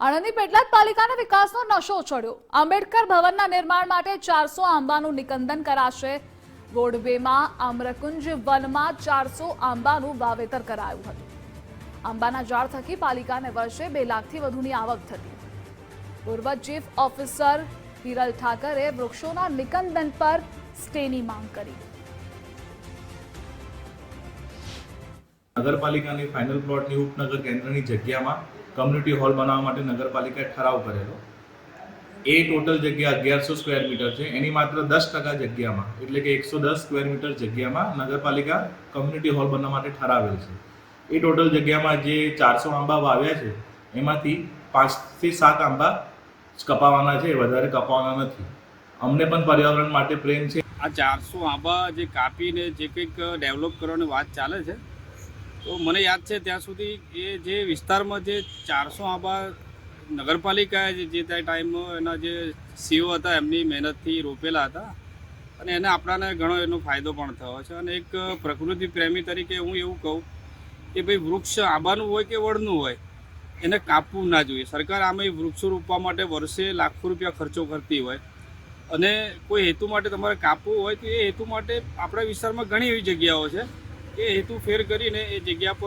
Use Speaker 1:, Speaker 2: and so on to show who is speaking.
Speaker 1: આણંદની પેટલાદ પાલિકાને વિકાસનો નશો ચડ્યો। આંબેડકર ભવનના નિર્માણ માટે 400 આંબાનું નિકંદન કરાશે। રોડવેમાં આમ્રકુંજ વનમાં 400 આંબાનું વાવેતર કરાયું હતું। આંબાના ઝાડ થકી પાલિકાને વર્ષે 2 લાખથી વધુની આવક થતી। પૂર્વ ચીફ ઓફિસર હિરલ ઠાકરે વૃક્ષોના નિકંદન પર સ્ટેની માંગ કરી।
Speaker 2: નગરપાલિકાની ફાઇનલ પ્લોટની ઉપનગર કેન્દ્રની જગ્યામાં કમ્યુનિટી હોલ બનાવવા માટે નગરપાલિકાએ ઠરાવ કરેલો। એ ટોટલ જગ્યા 1100 સ્ક્વેર મીટર છે। એની માત્ર 10% જગ્યામાં એટલે કે 110 સ્ક્વેર મીટર જગ્યામાં નગરપાલિકા કમ્યુનિટી હોલ બનાવવા માટે ઠરાવેલ છે। એ ટોટલ જગ્યામાં જે 400 આંબા વાવ્યા છે એમાંથી 5 થી 7 આંબા કપાવાના છે, વધારે કપાવાના નથી। અમને પણ પર્યાવરણ માટે પ્રેમ છે।
Speaker 3: આ 400 આંબા જે કાપીને જે કંઈક ડેવલપ કરવાની વાત ચાલે છે, તો મને યાદ છે ત્યાં સુધી એ જે વિસ્તારમાં જે 400 આંબા નગરપાલિકાએ જે તે ટાઈમમાં એના જે સીઓ હતા એમની મહેનતથી રોપેલા હતા અને એને આપણાને ઘણો એનો ફાયદો પણ થયો છે। અને એક પ્રકૃતિ પ્રેમી તરીકે હું એવું કહું કે ભાઈ વૃક્ષ આંબાનું હોય કે વડનું હોય એને કાપવું ના જોઈએ। સરકાર આમાં વૃક્ષો રોપવા માટે વર્ષે લાખો રૂપિયા ખર્ચો કરતી હોય અને કોઈ હેતુ માટે તમારે કાપવું હોય તો એ હેતુ માટે આપણા વિસ્તારમાં ઘણી એવી જગ્યાઓ છે કે હેતુ ફેર કરીને એ જગ્યા પર